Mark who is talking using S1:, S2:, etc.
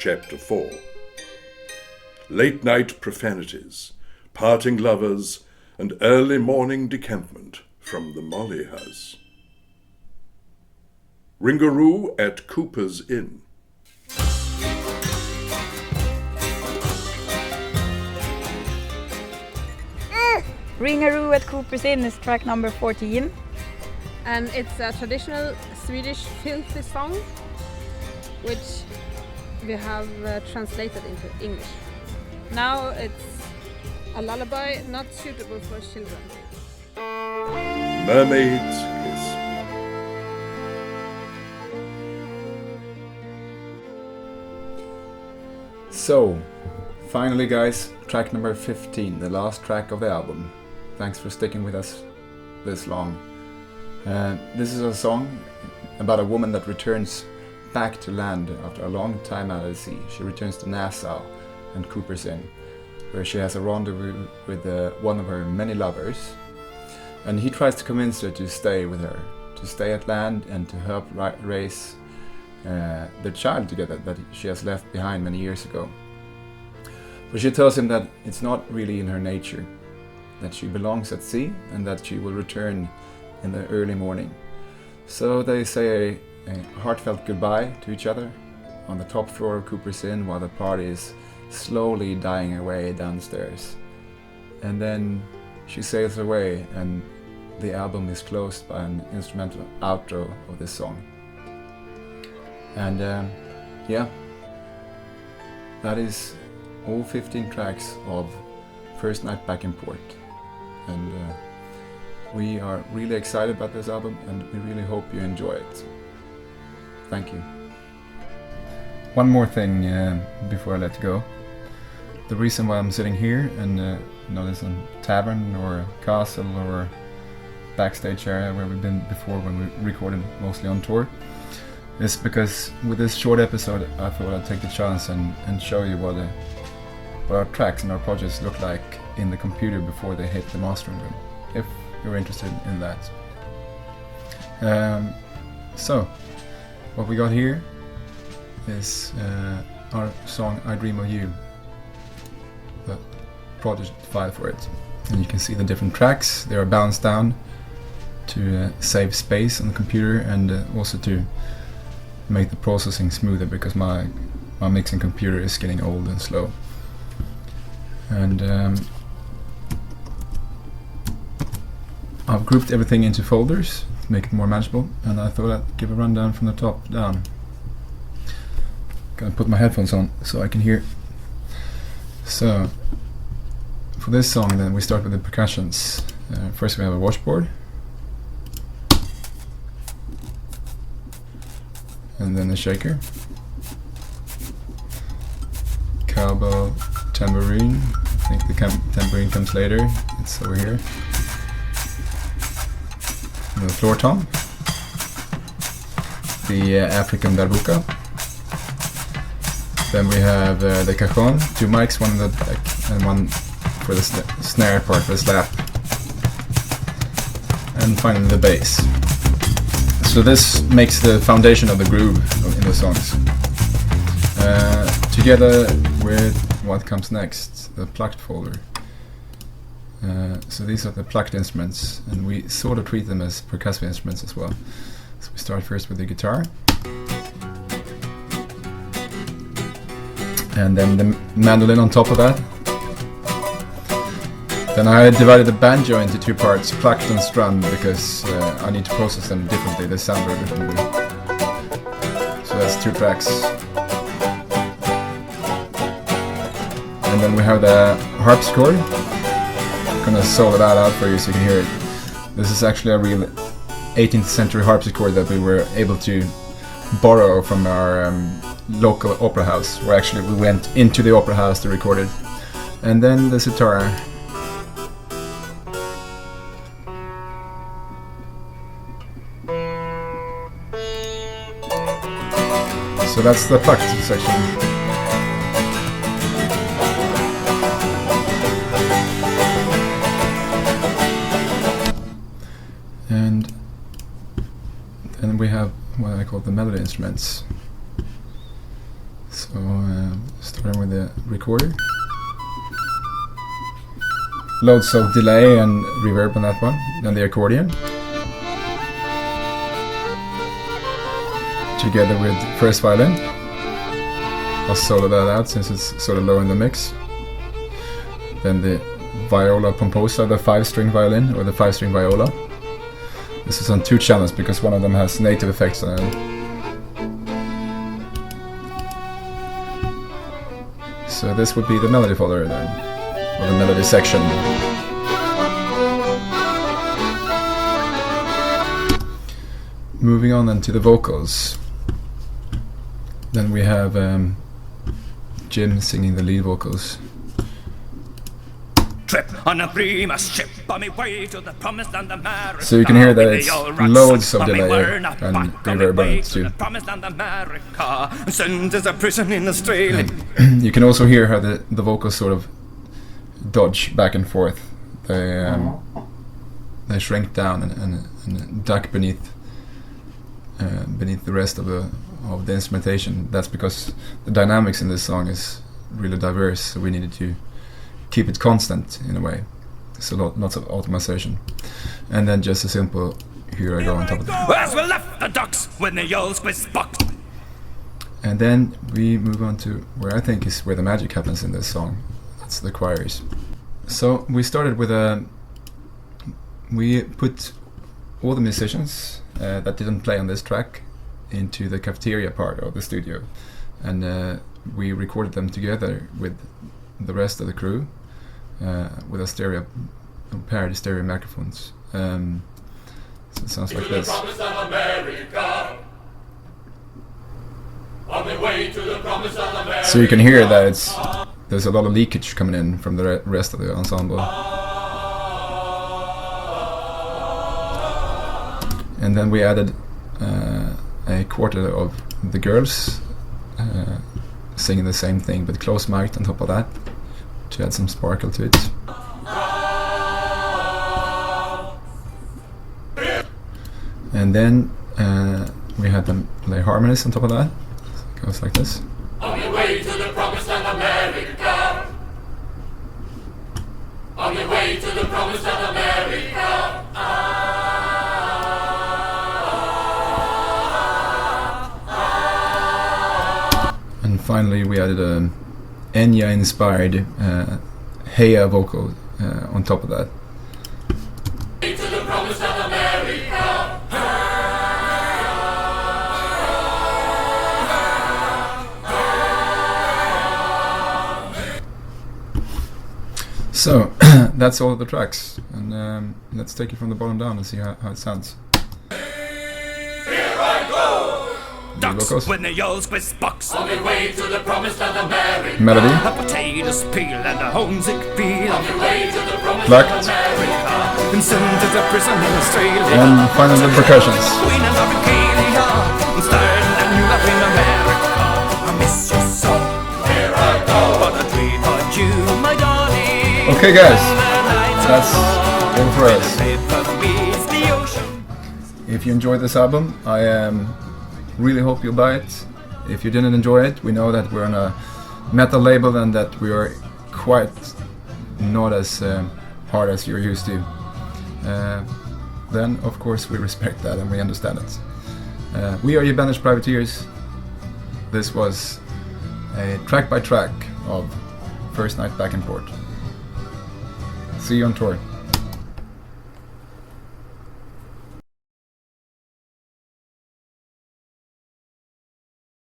S1: Chapter 4. Late night profanities, parting lovers, and early morning decampment from the Molly House. Ringaroo at Cooper's Inn.
S2: Ringaroo at Cooper's Inn is track number 14.
S3: And it's a traditional Swedish filthy song, which we have translated into English. Now it's a lullaby not suitable for children.
S1: Mermaid's Kiss.
S4: So, finally guys, track number 15, the last track of the album. Thanks for sticking with us this long. This is a song about a woman that returns back to land after a long time out at sea. She returns to Nassau and Cooper's Inn, where she has a rendezvous with one of her many lovers. And he tries to convince her to stay with her, to stay at land and to help raise the child together that she has left behind many years ago. But she tells him that it's not really in her nature, that she belongs at sea and that she will return in the early morning. So they say a heartfelt goodbye to each other on the top floor of Cooper's Inn while the party is slowly dying away downstairs. And then she sails away and the album is closed by an instrumental outro of this song. And yeah, that is all 15 tracks of First Night Back in Port. And we are really excited about this album and we really hope you enjoy it. Thank you. One more thing before I let go. The reason why I'm sitting here and not in some tavern or castle or backstage area where we've been before when we recorded mostly on tour is because with this short episode I thought I'd take the chance and show you what our tracks and our projects look like in the computer before they hit the mastering room, if you're interested in that. So, what we got here is our song I Dream of You, the project file for it. And you can see the different tracks. They are balanced down to save space on the computer and also to make the processing smoother because my mixing computer is getting old and slow. And I've grouped everything into folders to make it more manageable, and I thought I'd give a rundown from the top down. Gonna put my headphones on so I can hear. So, for this song then we start with the percussions. First we have a washboard, and then a shaker, cowbell, tambourine. I think the tambourine comes later, it's over here. And the floor tom, the African darbuka. Then we have the cajon, two mics, one in the back and one for the snare part, the slap. And finally the bass. So this makes the foundation of the groove in the songs. Together with what comes next, the plucked folder. So these are the plucked instruments, and we sort of treat them as percussive instruments as well. So we start first with the guitar, and then the mandolin on top of that. Then I divided the banjo into two parts, plucked and strummed, because I need to process them differently, they sound very differently. So that's two tracks. And then we have the harpsichord. I'm gonna solo that out for you so you can hear it. This is actually a real 18th century harpsichord that we were able to borrow from our local opera house, where actually we went into the opera house to record it. And then the sitar. So that's the plucked section. And then we have what I call the melody instruments. So starting with the recorder. Loads of delay and reverb on that one. Then the accordion. Together with first violin. I'll solo that out since it's sort of low in the mix. Then the viola pomposa, the 5-string violin or the 5-string viola. This is on 2 channels because one of them has native effects on it. So this would be the melody follower then, or the melody section. Moving on then to the vocals. Then we have Jim singing the lead vocals.
S5: Trip on a Primus ship on my way to the promised land America.
S4: So you can hear that it's loads of delay and reverb on it too.
S5: And sent as a prison in Australia.
S4: You can also hear how the vocals sort of dodge back and forth. They shrink down and duck beneath the rest of the instrumentation. That's because the dynamics in this song is really diverse, so we needed to keep it constant in a way. So lots of optimization. And then just a simple here I go on top of that.
S5: As we left the docks when the yells squish boxed.
S4: And then we move on to where I think is where the magic happens in this song. That's the choirs. So we started with we put all the musicians that didn't play on this track into the cafeteria part of the studio, and we recorded them together with the rest of the crew with a paired stereo microphones. So it sounds like this. So you can hear that there's a lot of leakage coming in from the rest of the ensemble. And then we added a quartet of the girls singing the same thing but close mic'd on top of that to add some sparkle to it. And then we had them play harmonies on top of that. It goes like this.
S6: On your way to the promised land America. On your way to the promised land America.
S4: And finally we added a Enya inspired Heya vocal on top of that.
S6: To the promised land America.
S4: So that's all of the tracks, and let's take it from the bottom down and see how it sounds.
S6: Here I go.
S5: Ducks when the yells squish box.
S6: On your way to the promised land America.
S4: Melody,
S5: A potatoes peel and a homesick feel.
S6: On your way to the promised
S4: plucked,
S6: land America.
S5: And sent as a prison in Australia.
S4: and finally the percussions.
S5: Queen and Arcadia. And starting a new life in America. I miss you so.
S6: Here I go.
S5: What a treat for you, my darling.
S4: Okay guys, that's all for us. If you enjoyed this album, I really hope you'll buy it. If you didn't enjoy it, we know that we're on a metal label and that we are quite not as hard as you're used to. Then of course we respect that and we understand it. We are your Banished Privateers. This was a track by track of First Night Back in Port. See you on tour.